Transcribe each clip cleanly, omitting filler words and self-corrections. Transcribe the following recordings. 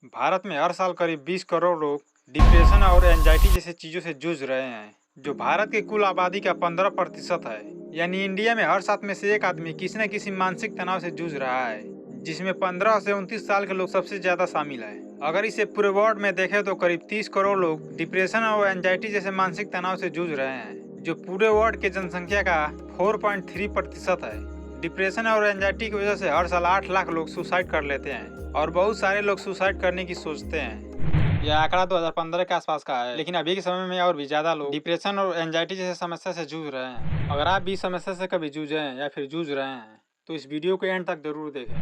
भारत में हर साल करीब 20 करोड़ लोग डिप्रेशन और एंजाइटी जैसे चीजों से जूझ रहे हैं, जो भारत की कुल आबादी का 15% है। यानी इंडिया में हर 7 में से एक आदमी किसी न किसी मानसिक तनाव से जूझ रहा है, जिसमें 15 से 29 साल के लोग सबसे ज्यादा शामिल है। अगर इसे पूरे वर्ल्ड में देखें तो करीब 30 करोड़ लोग डिप्रेशन और एंजाइटी जैसे मानसिक तनाव से जूझ रहे हैं, जो पूरे वर्ल्ड की जनसंख्या का 4.3% है। डिप्रेशन और एंजाइटी की वजह से हर साल 8 लाख लोग सुसाइड कर लेते हैं और बहुत सारे लोग सुसाइड करने की सोचते हैं। यह आंकड़ा 2015 के आसपास का है, लेकिन अभी के समय में और भी ज्यादा लोग डिप्रेशन और एंजाइटी जैसे समस्या से जूझ रहे हैं। अगर आप भी इस समस्या से कभी जूझे हैं या फिर जूझ रहे हैं तो इस वीडियो को एंड तक जरूर देखें।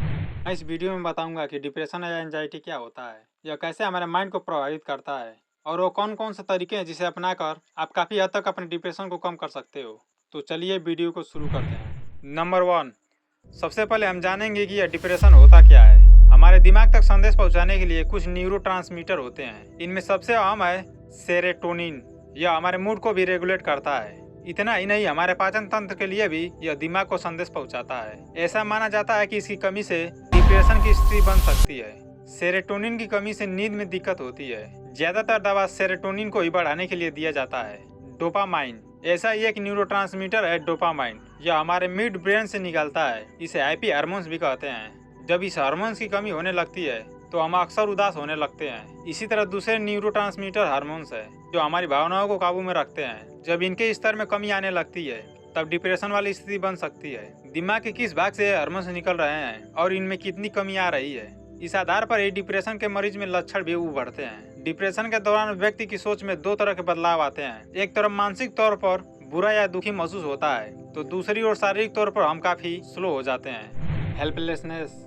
मैं इस वीडियो में बताऊंगा कि डिप्रेशन या एंजाइटी क्या होता है, यह कैसे हमारे माइंड को प्रभावित करता है और वो कौन कौन से तरीके हैं जिसे अपनाकर आप काफी हद तक अपने डिप्रेशन को कम कर सकते हो। तो चलिए वीडियो को शुरू करते हैं। नंबर 1, सबसे पहले हम जानेंगे कि यह डिप्रेशन होता क्या है। हमारे दिमाग तक संदेश पहुंचाने के लिए कुछ न्यूरोट्रांसमीटर होते हैं। इनमें सबसे अहम है सेरोटोनिन। यह हमारे मूड को भी रेगुलेट करता है। इतना ही नहीं, हमारे पाचन तंत्र के लिए भी यह दिमाग को संदेश पहुंचाता है। ऐसा माना जाता है कि इसकी कमी से डिप्रेशन की स्थिति बन सकती है। सेरोटोनिन की कमी से नींद में दिक्कत होती है। ज्यादातर दवा सेरोटोनिन को ही बढ़ाने के लिए दिया जाता है। डोपामाइन, ऐसा ही एक न्यूरोट्रांसमीटर है डोपामाइन। यह हमारे मिड ब्रेन से निकलता है। इसे हैप्पी हार्मोन्स भी कहते हैं। जब इस हार्मोन्स की कमी होने लगती है तो हम अक्सर उदास होने लगते हैं। इसी तरह दूसरे न्यूरोट्रांसमीटर हार्मोन्स है जो हमारी भावनाओं को काबू में रखते हैं। जब इनके स्तर में कमी आने लगती है तब डिप्रेशन वाली स्थिति बन सकती है। दिमाग के किस भाग से हार्मोन्स निकल रहे हैं और इनमें कितनी कमी आ रही है, इस आधार पर ही डिप्रेशन के मरीज में लक्षण भी उभरते हैं। डिप्रेशन के दौरान व्यक्ति की सोच में 2 तरह के बदलाव आते हैं। एक तरफ मानसिक तौर पर बुरा या दुखी महसूस होता है, तो दूसरी ओर शारीरिक तौर पर हम काफी स्लो हो जाते हैं। हेल्पलेसनेस,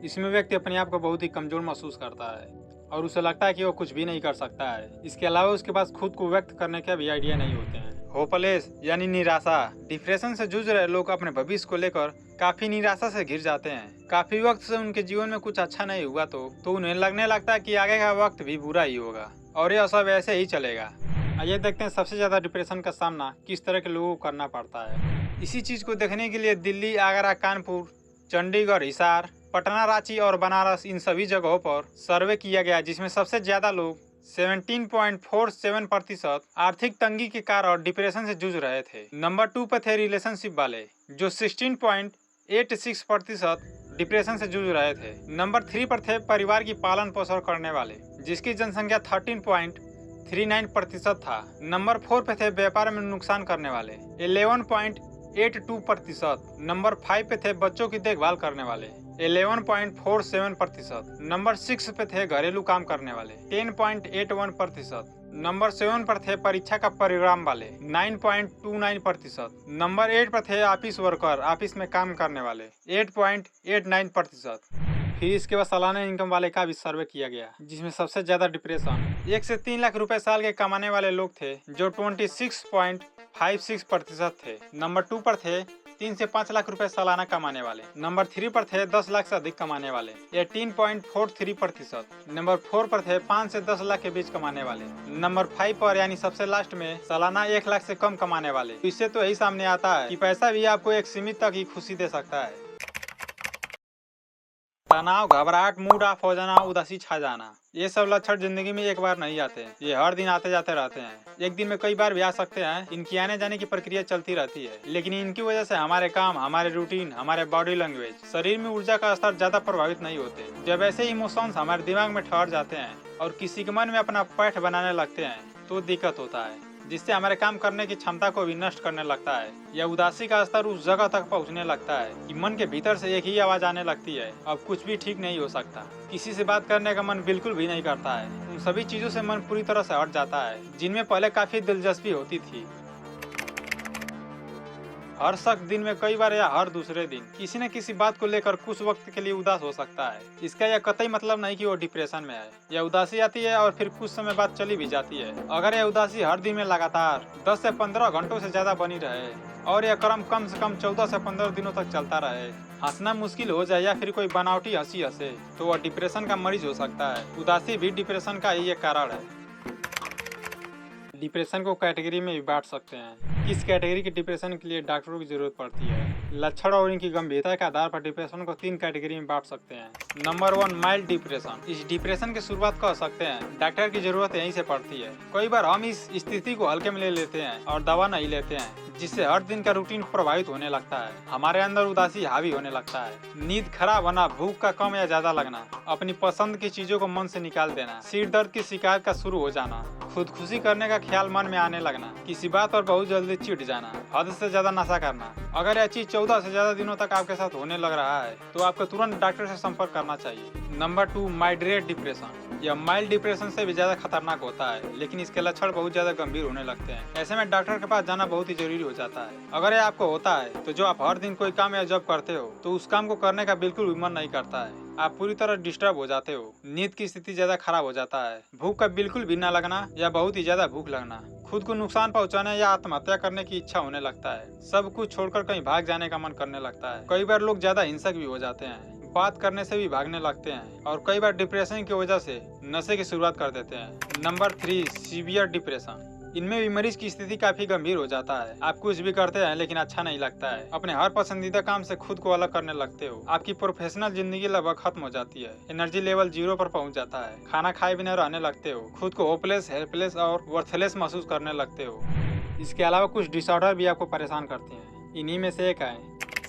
इसमें व्यक्ति अपने आप को बहुत ही कमजोर महसूस करता है और उसे लगता है कि वो कुछ भी नहीं कर सकता है। इसके अलावा उसके पास खुद को व्यक्त करने के भी आइडिया नहीं होते हैं। होपलेस यानी निराशा, डिप्रेशन से जूझ रहे लोग अपने भविष्य को लेकर काफी निराशा से घिर जाते हैं। काफी वक्त से उनके जीवन में कुछ अच्छा नहीं हुआ तो उन्हें लगने लगता है कि आगे का वक्त भी बुरा ही होगा और यह सब ऐसे ही चलेगा। आइए देखते हैं सबसे ज्यादा डिप्रेशन का सामना किस तरह के लोगों को करना पड़ता है। इसी चीज को देखने के लिए दिल्ली, आगरा, कानपुर, चंडीगढ़, हिसार, पटना, रांची और बनारस, इन सभी जगहों पर सर्वे किया गया, जिसमें सबसे ज्यादा लोग 17.47% आर्थिक तंगी के कारण डिप्रेशन से जूझ रहे थे। नंबर 2 पर थे रिलेशनशिप वाले, जो 16.86% डिप्रेशन से जूझ रहे थे। नंबर 3 पर थे परिवार की पालन पोषण करने वाले, जिसकी जनसंख्या 13.39% था। नंबर 4 पे थे व्यापार में नुकसान करने वाले, 11.82%। नंबर 5 पे थे बच्चों की देखभाल करने वाले, 11.47%। नंबर 6 पे थे घरेलू काम करने वाले, 10.81%। नंबर 7 पर थे परीक्षा का परिणाम वाले, 9.29%। नंबर 8 पर थे ऑफिस वर्कर, ऑफिस में काम करने वाले, 8.89%। फिर इसके बाद सालाना इनकम वाले का भी सर्वे किया गया, जिसमें सबसे ज्यादा डिप्रेशन 1 से 3 लाख रुपए साल के कमाने वाले लोग थे, जो 26.56% थे। नंबर 2 पर थे 3 से 5 लाख रुपए सालाना कमाने वाले। नंबर 3 पर थे 10 लाख से अधिक कमाने वाले, 18.43%। नंबर 4 पर थे 5 से 10 लाख के बीच कमाने वाले। नंबर 5 पर यानी सबसे लास्ट में सालाना 1 लाख से कम कमाने वाले। इससे तो यही सामने आता है कि पैसा भी आपको एक सीमित तक ही खुशी दे सकता है। तनाव, घबराहट, मूड ऑफ हो जाना, उदासी छा जाना, ये सब लक्षण जिंदगी में एक बार नहीं आते, ये हर दिन आते जाते रहते हैं। एक दिन में कई बार भी आ सकते हैं। इनकी आने जाने की प्रक्रिया चलती रहती है, लेकिन इनकी वजह से हमारे काम, हमारे रूटीन, हमारे बॉडी लैंग्वेज, शरीर में ऊर्जा का स्तर ज्यादा प्रभावित नहीं होते। जब ऐसे इमोशंस हमारे दिमाग में ठहर जाते हैं और किसी के मन में अपना पैठ बनाने लगते हैं तो दिक्कत होता है, जिससे हमारे काम करने की क्षमता को भी नष्ट करने लगता है। यह उदासी का स्तर उस जगह तक पहुंचने लगता है कि मन के भीतर से एक ही आवाज आने लगती है, अब कुछ भी ठीक नहीं हो सकता। किसी से बात करने का मन बिल्कुल भी नहीं करता है। उन सभी चीजों से मन पूरी तरह से हट जाता है जिनमें पहले काफी दिलचस्पी होती थी। हर शख्स दिन में कई बार या हर दूसरे दिन किसी न किसी बात को लेकर कुछ वक्त के लिए उदास हो सकता है। इसका यह कतई मतलब नहीं कि वो डिप्रेशन में है। यह उदासी आती है और फिर कुछ समय बाद चली भी जाती है। अगर यह उदासी हर दिन में लगातार 10 से 15 घंटों से ज्यादा बनी रहे और यह क्रम कम से कम 14 से 15 दिनों तक चलता रहे, हंसना मुश्किल हो जाए या फिर कोई बनावटी हंसी हंसे, तो वह डिप्रेशन का मरीज हो सकता है। उदासी भी डिप्रेशन का ही एक कारण है। डिप्रेशन को कैटेगरी में भी बांट सकते हैं। किस कैटेगरी के डिप्रेशन के लिए डॉक्टरों की जरूरत पड़ती है? लक्षण और इनकी गंभीरता के आधार पर डिप्रेशन को 3 कैटेगरी में बांट सकते हैं। Number 1, mild depression. इस डिप्रेशन की शुरुआत कह सकते हैं डॉक्टर की जरूरत यहीं से पड़ती है। कई बार हम इस स्थिति को हल्के में ले लेते हैं और दवा नहीं लेते हैं, जिससे हर दिन का रूटीन प्रभावित होने लगता है। हमारे अंदर उदासी हावी होने लगता है, नींद खराब होना, भूख का कम या ज्यादा लगना, अपनी पसंद की चीजों को मन से निकाल देना, सिर दर्द की शिकायत का शुरू हो जाना, खुदकुशी करने का ख्याल मन में आने लगना, किसी बात पर बहुत जल्दी चिढ़ जाना, हद से ज्यादा नशा करना। अगर यह चीज 14 से ज्यादा दिनों तक आपके साथ होने लग रहा है तो आपको तुरंत डॉक्टर से संपर्क करना चाहिए। Number 2, moderate depression. यह माइल्ड डिप्रेशन से भी ज्यादा खतरनाक होता है, लेकिन इसके लक्षण बहुत ज्यादा गंभीर होने लगते हैं। ऐसे में डॉक्टर के पास जाना बहुत ही जरूरी हो जाता है। अगर यह आपको होता है तो जो आप हर दिन कोई काम या जॉब करते हो तो उस काम को करने का बिल्कुल भी मन नहीं करता है। आप पूरी तरह डिस्टर्ब हो जाते हो, नींद की स्थिति ज्यादा खराब हो जाता है, भूख का बिल्कुल भी न लगना या बहुत ही ज्यादा भूख लगना, खुद को नुकसान पहुंचाने या आत्महत्या करने की इच्छा होने लगता है, सब कुछ छोड़कर कहीं भाग जाने का मन करने लगता है। कई बार लोग ज्यादा हिंसक भी हो जाते हैं, बात करने से भी भागने लगते हैं और कई बार डिप्रेशन की वजह से नशे की शुरुआत कर देते हैं। Number 3, severe depression. इनमें भी मरीज की स्थिति काफी गंभीर हो जाता है। आप कुछ भी करते हैं लेकिन अच्छा नहीं लगता है, अपने हर पसंदीदा काम से खुद को अलग करने लगते हो, आपकी प्रोफेशनल जिंदगी लगभग खत्म हो जाती है, एनर्जी लेवल 0 पर पहुंच जाता है, खाना खाए बिना रहने लगते हो, खुद को होपलेस, हेल्पलेस और वर्थलेस महसूस करने लगते हो। इसके अलावा कुछ डिसऑर्डर भी आपको परेशान करते हैं। इन्हीं में से एक है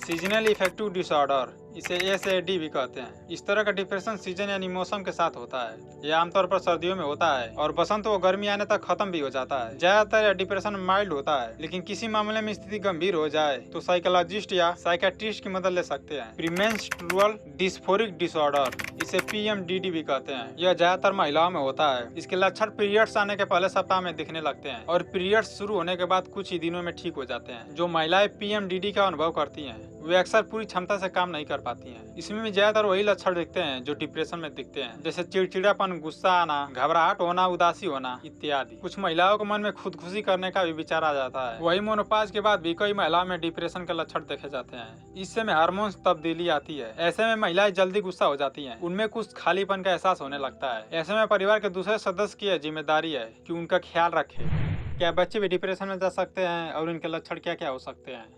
सीजनल इफेक्टिव डिसऑर्डर, इसे SAD भी कहते हैं। इस तरह का डिप्रेशन सीजन यानी मौसम के साथ होता है। यह आमतौर पर सर्दियों में होता है और बसंत व गर्मी आने तक खत्म भी हो जाता है। ज्यादातर यह डिप्रेशन माइल्ड होता है, लेकिन किसी मामले में स्थिति गंभीर हो जाए तो साइकोलॉजिस्ट या साइकेट्रिस्ट की मदद ले सकते हैं। प्रीमेंस्ट्रुअल डिस्फोरिक डिसऑर्डर, इसे PMDD भी कहते हैं। यह ज्यादातर महिलाओं में होता है। इसके लक्षण पीरियड्स आने के पहले सप्ताह में दिखने लगते हैं और पीरियड्स शुरू होने के बाद कुछ ही दिनों में ठीक हो जाते हैं। जो महिलाएं PMDD का अनुभव करती हैं वे अक्सर पूरी क्षमता से काम नहीं कर पाती हैं। इसमें भी ज्यादातर वही लक्षण दिखते हैं जो डिप्रेशन में दिखते हैं, जैसे चिड़चिड़ापन, गुस्सा आना, घबराहट होना, उदासी होना इत्यादि। कुछ महिलाओं के मन में खुदकुशी करने का भी विचार आ जाता है। वही मोनोपाज के बाद भी कई महिलाओं में डिप्रेशन के लक्षण देखे जाते हैं। इससे में हार्मोन्स तब्दीली आती है। ऐसे में महिलाएं जल्दी गुस्सा हो जाती हैं, उनमें कुछ खालीपन का एहसास होने लगता है। ऐसे में परिवार के दूसरे सदस्य की जिम्मेदारी है कि उनका ख्याल रखे। क्या बच्चे भी डिप्रेशन में जा सकते हैं और इनके लक्षण क्या क्या हो सकते हैं?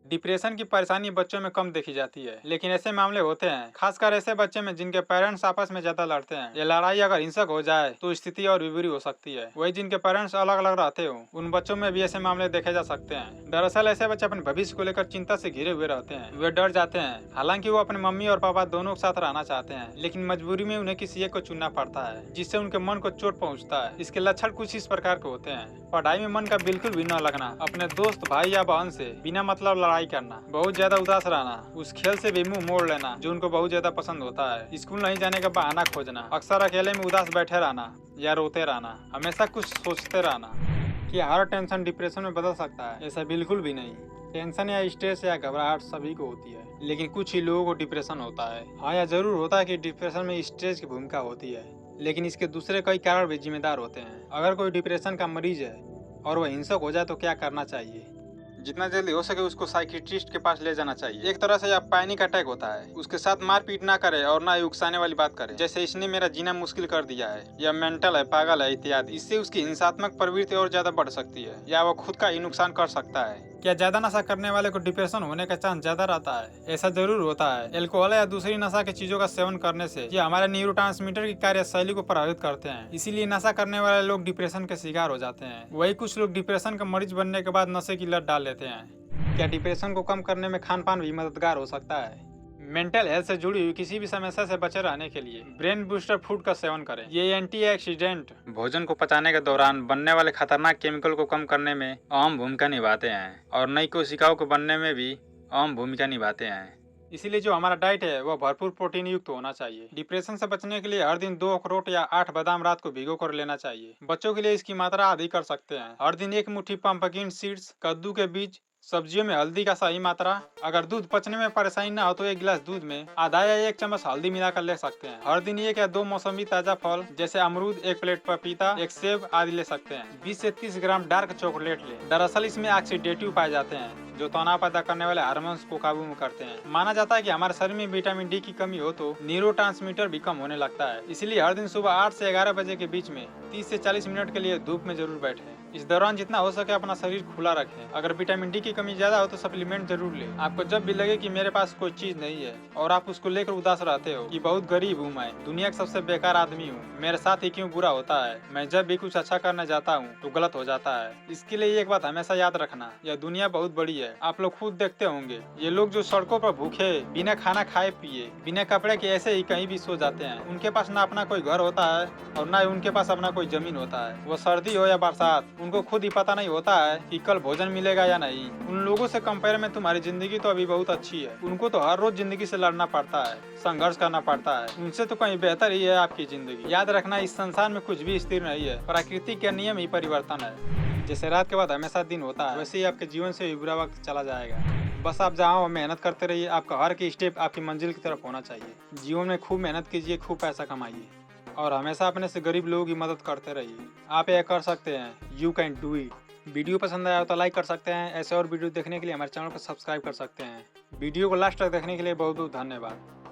डिप्रेशन की परेशानी बच्चों में कम देखी जाती है, लेकिन ऐसे मामले होते हैं, खासकर ऐसे बच्चे में जिनके पेरेंट्स आपस में ज्यादा लड़ते हैं। ये लड़ाई अगर हिंसक हो जाए तो स्थिति और भी बुरी हो सकती है। वही जिनके पेरेंट्स अलग अलग रहते हो उन बच्चों में भी ऐसे मामले देखे जा सकते हैं। दरअसल ऐसे बच्चे अपने भविष्य को लेकर चिंता से घिरे हुए रहते हैं, वे डर जाते हैं। हालांकि वो अपने मम्मी और पापा दोनों के साथ रहना चाहते हैं, लेकिन मजबूरी में उन्हें किसी एक को चुनना पड़ता है, जिससे उनके मन को चोट पहुँचता है। इसके लक्षण कुछ इस प्रकार के होते हैं: पढ़ाई में मन का बिल्कुल भी न लगना, अपने दोस्त, भाई या बहन से बिना मतलब लड़ाई करना, बहुत ज्यादा उदास रहना, उस खेल से भी मुंह मोड़ लेना जो उनको बहुत ज्यादा पसंद होता है, स्कूल नहीं जाने का बहाना खोजना, अक्सर अकेले में उदास बैठे रहना या रोते रहना, हमेशा कुछ सोचते रहना। क्या हर टेंशन डिप्रेशन में बदल सकता है? ऐसा बिल्कुल भी नहीं। टेंशन या स्ट्रेस या घबराहट सभी को होती है, लेकिन कुछ ही लोगों को डिप्रेशन होता है। हाँ, यह जरूर होता है कि डिप्रेशन में स्ट्रेस की भूमिका होती है, लेकिन इसके दूसरे कई कारण भी जिम्मेदार होते हैं। अगर कोई डिप्रेशन का मरीज है और वह हिंसक हो जाए तो क्या करना चाहिए? जितना जल्दी हो सके उसको साइकियाट्रिस्ट के पास ले जाना चाहिए। एक तरह से यह पैनिक अटैक होता है। उसके साथ मारपीट ना करे और ना ही उकसाने वाली बात करे, जैसे इसने मेरा जीना मुश्किल कर दिया है, या मेंटल है, पागल है इत्यादि। इससे उसकी हिंसात्मक प्रवृत्ति और ज्यादा बढ़ सकती है या वो खुद का ही नुकसान कर सकता है। क्या ज्यादा नशा करने वाले को डिप्रेशन होने का चांस ज्यादा रहता है? ऐसा जरूर होता है। अल्कोहल या दूसरी नशा की चीजों का सेवन करने से ये हमारे न्यूरोट्रांसमीटर की कार्यशैली को प्रभावित करते हैं, इसीलिए नशा करने वाले लोग डिप्रेशन के शिकार हो जाते हैं। वही कुछ लोग डिप्रेशन का मरीज बनने के बाद नशे की लत डाल लेते हैं। क्या डिप्रेशन को कम करने में खान पान भी मददगार हो सकता है? मेंटल हेल्थ से जुड़ी हुई किसी भी समस्या से बचे रहने के लिए ब्रेन बूस्टर फूड का सेवन करें। ये एंटीऑक्सीडेंट भोजन को पचाने के दौरान बनने वाले खतरनाक केमिकल को कम करने में अहम भूमिका निभाते हैं और नई कोशिकाओं को बनने में भी अहम भूमिका निभाते हैं। इसीलिए जो हमारा डाइट है वह भरपूर प्रोटीन युक्त होना चाहिए। डिप्रेशन से बचने के लिए हर दिन 2 अखरोट या 8 बादाम रात को भिगो कर लेना चाहिए। बच्चों के लिए इसकी मात्रा आधी कर सकते हैं। हर दिन 1 मुट्ठी पंपकिन सीड्स, कद्दू के बीज, सब्जियों में हल्दी का सही मात्रा। अगर दूध पचने में परेशानी न हो तो 1 गिलास दूध में आधा या 1 चम्मच हल्दी मिलाकर ले सकते हैं। हर दिन 1 या 2 मौसमी ताजा फल जैसे अमरूद, 1 प्लेट पपीता, 1 सेब आदि ले सकते हैं। 20 से 30 ग्राम डार्क चॉकलेट ले। दरअसल इसमें ऑक्सीडेटिव पाए जाते हैं जो तनाव पैदा करने वाले हार्मोन्स को काबू में करते हैं। माना जाता है कि हमारे शरीर में विटामिन डी की कमी हो तो न्यूरोट्रांसमीटर भी कम होने लगता है। इसलिए हर दिन सुबह 8 से 11 बजे के बीच में 30 से 40 मिनट के लिए धूप में जरूर बैठें। इस दौरान जितना हो सके अपना शरीर खुला रखें। अगर विटामिन डी की कमी ज्यादा हो तो सप्लीमेंट जरूर लें। आपको जब भी लगे कि मेरे पास कोई चीज नहीं है और आप उसको लेकर उदास रहते हो कि बहुत गरीब हूँ, मैं दुनिया का सबसे बेकार आदमी हूँ, मेरे साथ ही क्यों बुरा होता है, मैं जब भी कुछ अच्छा करने जाता हूँ तो गलत हो जाता है, इसके लिए एक बात हमेशा याद रखना, यह दुनिया बहुत बड़ी है। आप लोग खुद देखते होंगे ये लोग जो सड़कों पर भूखे बिना खाना खाए पिए बिना कपड़े के ऐसे ही कहीं भी सो जाते हैं। उनके पास ना अपना कोई घर होता है और ना उनके पास अपना कोई जमीन होता है। वो सर्दी हो या बरसात, उनको खुद ही पता नहीं होता है कि कल भोजन मिलेगा या नहीं। उन लोगों से कंपेयर में तुम्हारी जिंदगी तो अभी बहुत अच्छी है। उनको तो हर रोज जिंदगी से लड़ना पड़ता है, संघर्ष करना पड़ता है। उनसे तो कहीं बेहतर ही है आपकी जिंदगी। याद रखना, इस संसार में कुछ भी स्थिर नहीं है, प्रकृति के नियम ही परिवर्तन है। जैसे रात के बाद हमेशा दिन होता है, वैसे ही आपके जीवन से भी बुरा वक्त चला जाएगा। बस आप जहाँ मेहनत करते रहिए, आपका हर एक स्टेप आपकी मंजिल की तरफ होना चाहिए। जीवन में खूब मेहनत कीजिए, खूब पैसा कमाइए और हमेशा अपने से गरीब लोगों की मदद करते रहिए। आप यह कर सकते हैं, you can do it. Video पसंद आया तो लाइक कर सकते हैं। ऐसे और वीडियो देखने के लिए हमारे चैनल को सब्सक्राइब कर सकते हैं। वीडियो को लास्ट तक देखने के लिए बहुत बहुत धन्यवाद।